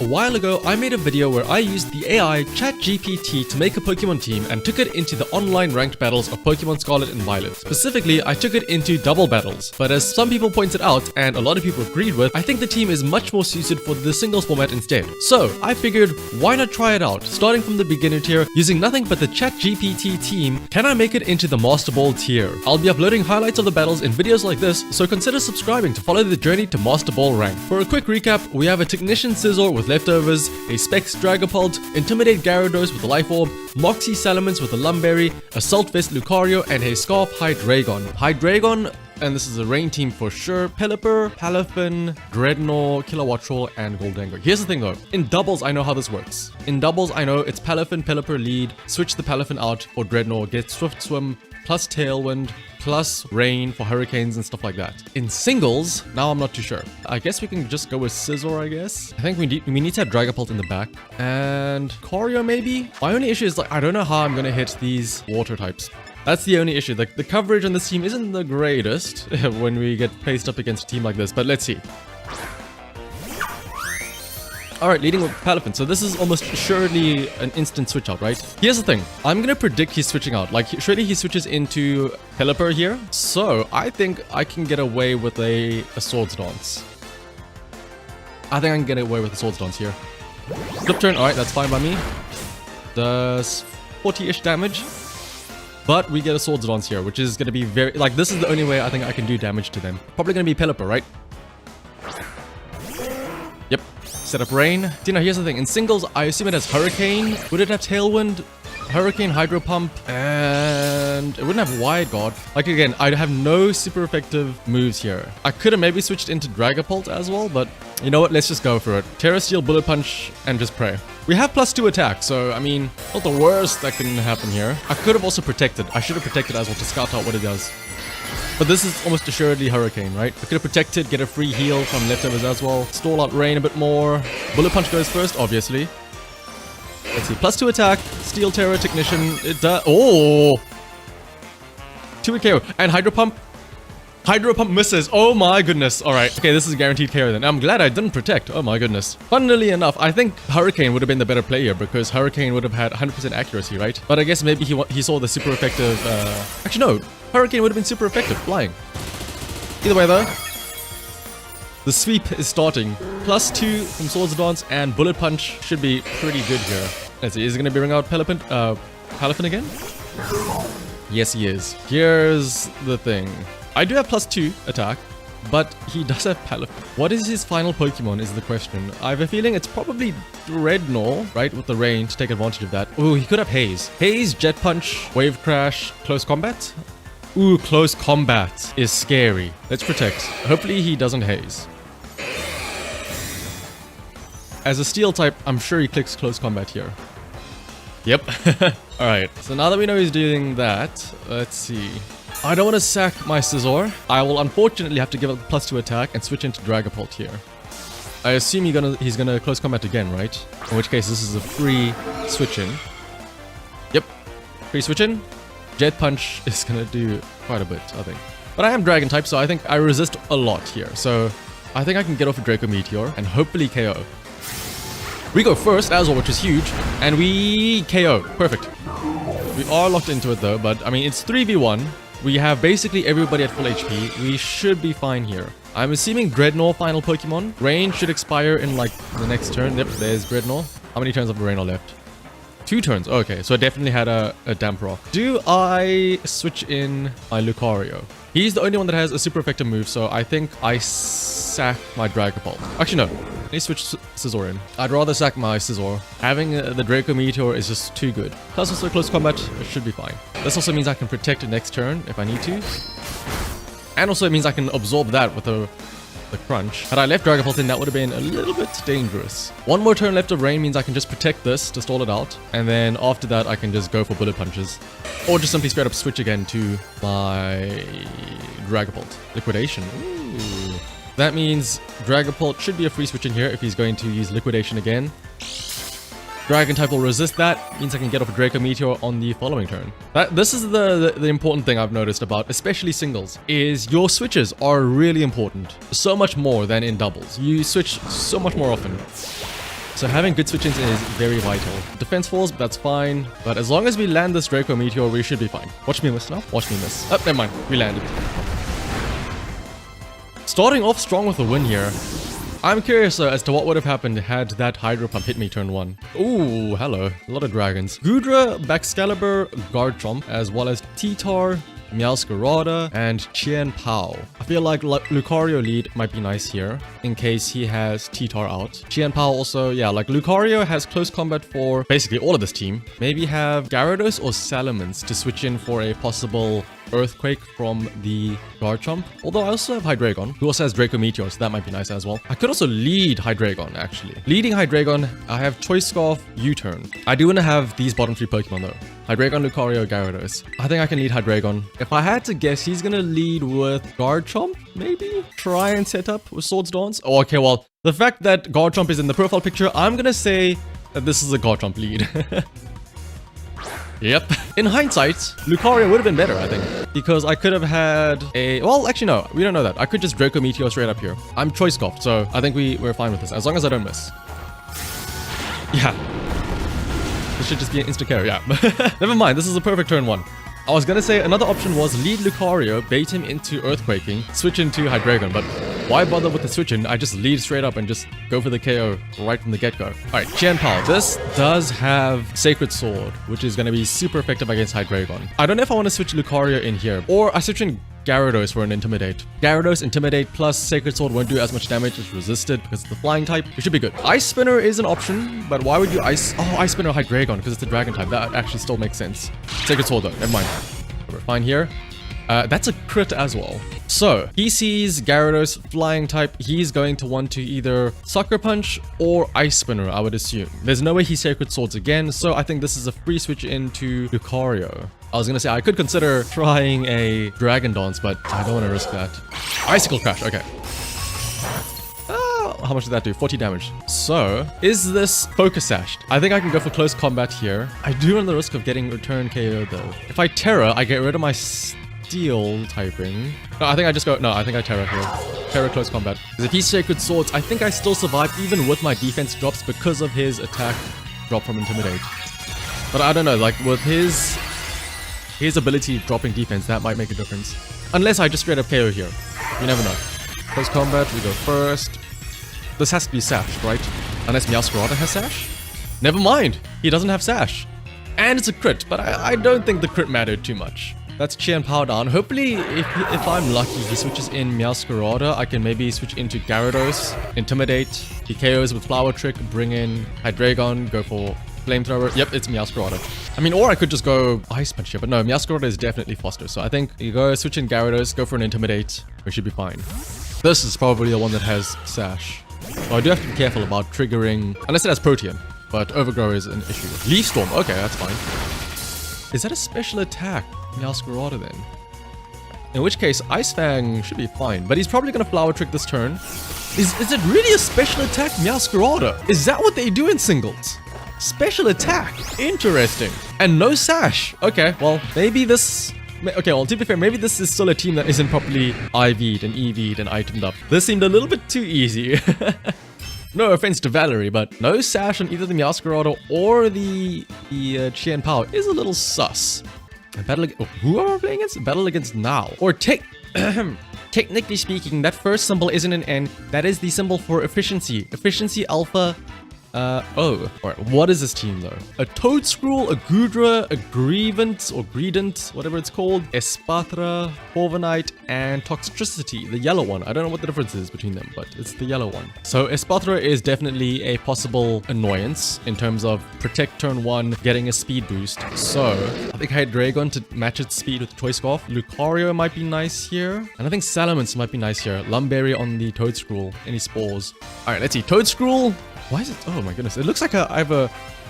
A while ago, I made a video where I used the AI ChatGPT to make a Pokemon team and took it into the online ranked battles of Pokemon Scarlet and Violet. Specifically, I took it into double battles. But as some people pointed out, and a lot of people agreed with, I think the team is much more suited for the singles format instead. So, I figured, why not try it out? Starting from the beginner tier, using nothing but the ChatGPT team, can I make it into the Master Ball tier? I'll be uploading highlights of the battles in videos like this, so consider subscribing to follow the journey to Master Ball rank. For a quick recap, we have a Technician Scizor with leftovers, a Specs Dragapult, Intimidate Gyarados with a Life Orb, Moxie Salamence with a Lumberry, Assault Vest Lucario, and a Scarf Hydreigon. Hydreigon, and this is a rain team for sure, Pelipper, Palafin, Dreadnought, Kilowattrel, and Goldengo. Here's the thing though, in doubles I know how this works. In doubles I know it's Palafin, Pelipper lead, switch the Palafin out for Dreadnought, get Swift Swim, plus Tailwind, plus Rain for Hurricanes and stuff like that. In singles, now I'm not too sure. I guess we can just go with Scizor, I guess. I think we need to have Dragapult in the back. And Corio maybe? My only issue is like, I don't know how I'm gonna hit these water types. That's the only issue. Like the coverage on this team isn't the greatest when we get faced up against a team like this, but let's see. Alright, leading with Palafin. So this is almost surely an instant switch out, right? Here's the thing. I'm gonna predict he's switching out. Like, surely he switches into Pelipper here. So, I think I can get away with a Swords Dance. I think I can get away with a Swords Dance here. Flip turn. Alright, that's fine by me. Does 40-ish damage. But we get a Swords Dance here, which is gonna be very... Like, this is the only way I think I can do damage to them. Probably gonna be Pelipper, right? Yep. Set up Rain. You know, here's the thing. In singles, I assume it has Hurricane. Would it have Tailwind? Hurricane, Hydro Pump, and it wouldn't have Wide Guard. Like again, I'd have no super effective moves here. I could have maybe switched into Dragapult as well, but you know what? Let's just go for it. Terra Steel, Bullet Punch, and just pray. We have +2 attack, so I mean, not the worst that can happen here. I could have also protected. I should have protected as well to scout out what it does. But this is almost assuredly Hurricane, right? I could have protected, get a free heal from leftovers as well. Stall out Rain a bit more. Bullet Punch goes first, obviously. Let's see, +2 attack, Steel Terror, Technician, it does... Oh! 2 KO, and Hydro Pump. Hydro Pump misses, oh my goodness. Alright, okay, this is guaranteed KO then. I'm glad I didn't protect, oh my goodness. Funnily enough, I think Hurricane would have been the better player because Hurricane would have had 100% accuracy, right? But I guess maybe he saw the super effective... Actually, no, Hurricane would have been super effective, flying. Either way though, the sweep is starting. +2 from Swords Dance and Bullet Punch should be pretty good here. Let's see, is he going to bring out Palafin again? Yes, he is. Here's the thing. I do have +2 attack, but he does have Palafin. What is his final Pokemon is the question. I have a feeling it's probably Dreadnought, right? With the rain to take advantage of that. Ooh, he could have Haze. Haze, Jet Punch, Wave Crash, Close Combat. Ooh, Close Combat is scary. Let's protect. Hopefully he doesn't Haze. As a Steel type, I'm sure he clicks Close Combat here. Yep. Alright, so now that we know he's doing that, let's see. I don't want to sack my Scizor. I will unfortunately have to give up +2 attack and switch into Dragapult here. I assume he's gonna Close Combat again, right? In which case this is a free switch in. Yep. Free switch in. Jet Punch is gonna do quite a bit, I think. But I am Dragon type, so I think I resist a lot here. So I think I can get off a Draco Meteor and hopefully KO. We go first as well, which is huge, and we KO. Perfect. We are locked into it though, but I mean, it's 3v1. We have basically everybody at full HP. We should be fine here. I'm assuming Dreadnought final Pokemon. Rain should expire in like the next turn. Yep, there's Dreadnought. How many turns of Rain are left? 2 turns. Okay, so I definitely had a Damp Rock. Do I switch in my Lucario? He's the only one that has a super effective move, so I think I sack my Dragapult. Actually, no. Let me switch Scizor in. I'd rather sack my Scizor. Having the Draco Meteor is just too good. Plus also Close Combat, it should be fine. This also means I can protect it next turn if I need to. And also it means I can absorb that with the Crunch. Had I left Dragapult in, that would have been a little bit dangerous. 1 more turn left of Rain means I can just protect this to stall it out. And then after that, I can just go for Bullet Punches. Or just simply straight up switch again to my Dragapult. Liquidation. Ooh. That means Dragapult should be a free switch in here if he's going to use Liquidation again. Dragon type will resist that, means I can get off a Draco Meteor on the following turn. This is the important thing I've noticed about, especially singles, is your switches are really important. So much more than in doubles. You switch so much more often. So having good switch-ins is very vital. Defense falls, that's fine. But as long as we land this Draco Meteor, we should be fine. Watch me miss now. Watch me miss. Oh, never mind. We landed. Starting off strong with a win here. I'm curious though as to what would have happened had that Hydro Pump hit me turn 1. Ooh, hello. A lot of dragons. Gudra, Baxcalibur, Garchomp, as well as T-Tar, Meowscarada, and Chien Pao. I feel like Lucario lead might be nice here, in case he has T-Tar out. Chien Pao also, yeah, like Lucario has close combat for basically all of this team. Maybe have Gyarados or Salamence to switch in for a possible Earthquake from the Garchomp. Although I also have Hydreigon, who also has Draco Meteor, so that might be nice as well. I could also lead Hydreigon, actually. Leading Hydreigon, I have Choice Scarf, U-Turn. I do want to have these bottom 3 Pokemon though. Hydreigon, Lucario, Gyarados. I think I can lead Hydreigon. If I had to guess, he's gonna lead with Garchomp, maybe? Try and set up with Swords Dance? Oh, okay, well, the fact that Garchomp is in the profile picture, I'm gonna say that this is a Garchomp lead. Yep. In hindsight, Lucario would have been better, I think. Because I could have had a... Well, actually, no. We don't know that. I could just Draco Meteor straight up here. I'm Choice Scarfed, so I think we're fine with this. As long as I don't miss. Yeah. This should just be an insta-KO, yeah. Never mind, this is a perfect turn 1. I was gonna say another option was lead Lucario, bait him into Earthquaking, switch into Hydreigon, but why bother with the switch in? I just lead straight up and just go for the KO right from the get-go. Alright, Chien Pao. This does have Sacred Sword, which is gonna be super effective against Hydreigon. I don't know if I want to switch Lucario in here, or I switch in Gyarados for an Intimidate. Gyarados, Intimidate plus Sacred Sword won't do as much damage. It's resisted because it's the flying type. It should be good. Ice Spinner is an option, but why would you Ice Spinner Hydreigon? Because it's the Dragon type. That actually still makes sense. Sacred Sword though, never mind. We're fine here. That's a crit as well. So, he sees Gyarados, flying type. He's going to want to either Sucker Punch or Ice Spinner, I would assume. There's no way he Sacred Swords again, so I think this is a free switch into Lucario. I was gonna say, I could consider trying a Dragon Dance, but I don't want to risk that. Icicle Crash, okay. How much did that do? 40 damage. So, is this Focus Sashed? I think I can go for close combat here. I do run the risk of getting return KO though. If I Terra, I get rid of my Steel typing. No, I think I just go... No, I think I Terra here. Terra close combat. Because if he's Sacred Swords, I think I still survive even with my defense drops because of his attack drop from Intimidate. But I don't know, like with his ability dropping defense, that might make a difference. Unless I just straight up KO here. You never know. Close combat, we go first. This has to be Sash, right? Unless Meowscarada has Sash? Never mind! He doesn't have Sash. And it's a crit, but I don't think the crit mattered too much. That's Chien Pao down. Hopefully, if I'm lucky, he switches in Meowscarada. I can maybe switch into Gyarados, Intimidate, he KOs with Flower Trick, bring in Hydreigon, go for Flamethrower. Yep, it's Meowscarada. I mean, or I could just go Ice Punch here, but no, Meowscarada is definitely faster. So I think you go switch in Gyarados, go for an Intimidate. We should be fine. This is probably the one that has Sash. So I do have to be careful about triggering, unless it has Protean, but Overgrow is an issue. Leaf Storm, okay, that's fine. Is that a special attack, Meowscarada then? In which case, Ice Fang should be fine, but he's probably gonna Flower Trick this turn. Is it really a special attack, Meowscarada? Is that what they do in singles? Special attack, interesting. And no Sash. Okay, well, maybe this... Okay, well, to be fair, maybe this is still a team that isn't properly IV'd and EV'd and itemed up. This seemed a little bit too easy. No offense to Valerie, but no Sash on either the Meowscarada or the Chien Pao is a little sus. Who are we playing against? Battle against Now. Or technically speaking, that first symbol isn't an N. That is the symbol for efficiency. Efficiency Alpha... Alright, what is this team though? A Toadscruel, a Gudra, a Grievant, or Greedent, whatever it's called, Espathra, Corviknight, and Toxtricity, the yellow one. I don't know what the difference is between them, but it's the yellow one. So Espathra is definitely a possible annoyance in terms of protect turn 1, getting a speed boost. So, I think Hydreigon to match its speed with Choice Scarf. Lucario might be nice here. And I think Salamence might be nice here. Lumberry on the Toadscruel. Any spores? Alright, let's see. Toadscruel. Why is it? Oh my goodness. It looks like it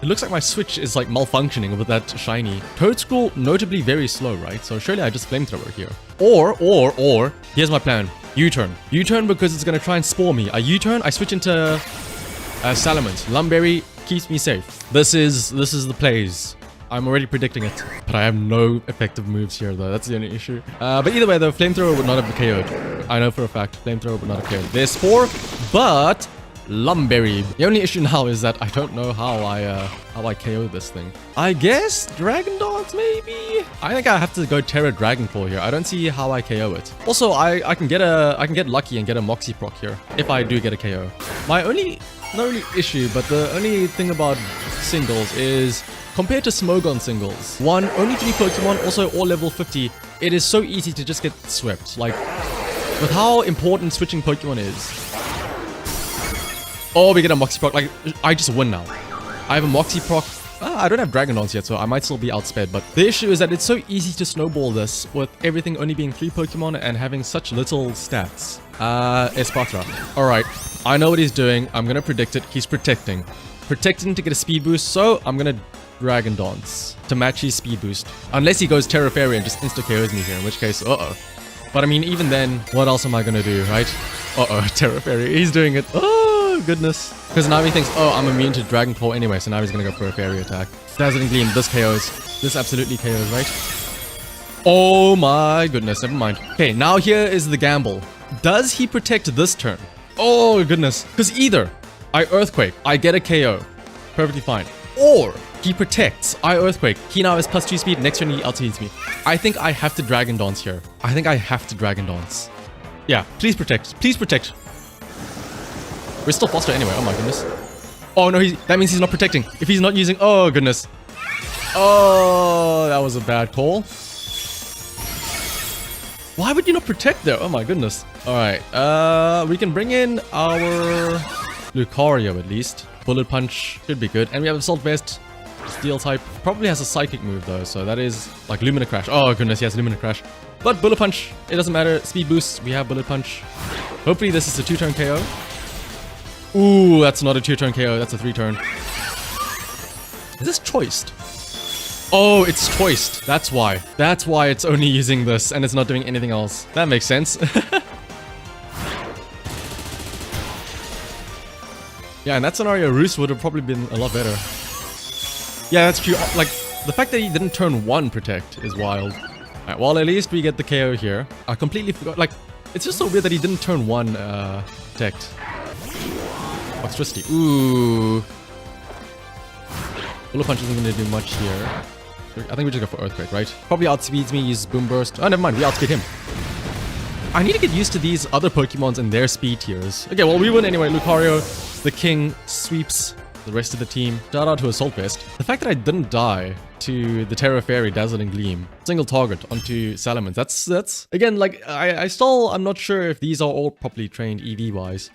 looks like my Switch is like malfunctioning with that shiny. Toadscruel, notably very slow, right? So surely I just Flamethrower here. Or, here's my plan. U-turn. U-turn because it's going to try and spore me. I U-turn, I switch into Salamence. Lumberry keeps me safe. This is the plays. I'm already predicting it. But I have no effective moves here though. That's the only issue. But either way though, Flamethrower would not have KO'd. I know for a fact. Flamethrower would not have KO'd. There's Spore, but... Lumberry. The only issue now is that I don't know how I KO this thing. I guess Dragon Dance maybe? I think I have to go Terra Dragon Claw here. I don't see how I KO it. Also, I can get lucky and get a Moxie proc here if I do get a KO. My only, not really issue, but the only thing about singles is compared to Smogon singles, one, only 3 Pokemon, also all level 50, it is so easy to just get swept. Like, with how important switching Pokemon is. Oh, we get a Moxie proc. Like, I just win now. I have a Moxie proc. I don't have Dragon Dance yet, so I might still be outsped. But the issue is that it's so easy to snowball this with everything only being 3 Pokemon and having such little stats. Espathra. Alright, I know what he's doing. I'm gonna predict it. He's protecting. Protecting to get a speed boost, so I'm gonna Dragon Dance to match his speed boost. Unless he goes Terra Fairy and just insta-KOs me here, in which case, uh-oh. But I mean, even then, what else am I gonna do, right? Uh-oh, Terra Fairy. He's doing it. Oh, goodness. Because now he thinks, oh, I'm immune to Dragon Claw anyway, so now he's gonna go for a Fairy attack. Dazzling Gleam, this KOs. This absolutely KOs, right? Oh my goodness, never mind. Okay, now here is the gamble. Does he protect this turn? Oh, goodness. Because either I Earthquake, I get a KO. Perfectly fine. Or he protects, I Earthquake. He now has +2 speed. Next turn he outspeeds me. I think I have to Dragon Dance here. I think I have to Dragon Dance. Yeah, please protect. Please protect. We're still faster anyway. Oh my goodness. Oh no, that means he's not protecting. If he's not using... Oh goodness. Oh, that was a bad call. Why would you not protect there? Oh my goodness. Alright, we can bring in our Lucario at least. Bullet Punch should be good. And we have Assault Vest. Steel type. Probably has a Psychic move though, so that is like Lumina Crash. Oh goodness, yes, Lumina Crash. But Bullet Punch, it doesn't matter. Speed boost, we have Bullet Punch. Hopefully this is a 2-turn KO. Ooh, that's not a 2-turn KO, that's a 3-turn. Is this choiced? Oh, it's choiced. That's why. That's why it's only using this and it's not doing anything else. That makes sense. Yeah, in that scenario, Roos would have probably been a lot better. Yeah, that's true. Like, the fact that he didn't turn 1 protect is wild. Alright, well, at least we get the KO here. I completely forgot. Like, it's just so weird that he didn't turn 1 protect. Electricity. Ooh. Bullet Punch isn't going to do much here. I think we just go for Earthquake, right? Probably outspeeds me, uses Boom Burst. Oh, never mind. We outspeed him. I need to get used to these other Pokemons and their speed tiers. Okay, well, we win anyway. Lucario, the king, sweeps the rest of the team. Shout out to Assault Vest. The fact that I didn't die to the Terra Fairy, Dazzling Gleam, single target onto Salamence. That's again, like, I'm not sure if these are all properly trained EV-wise.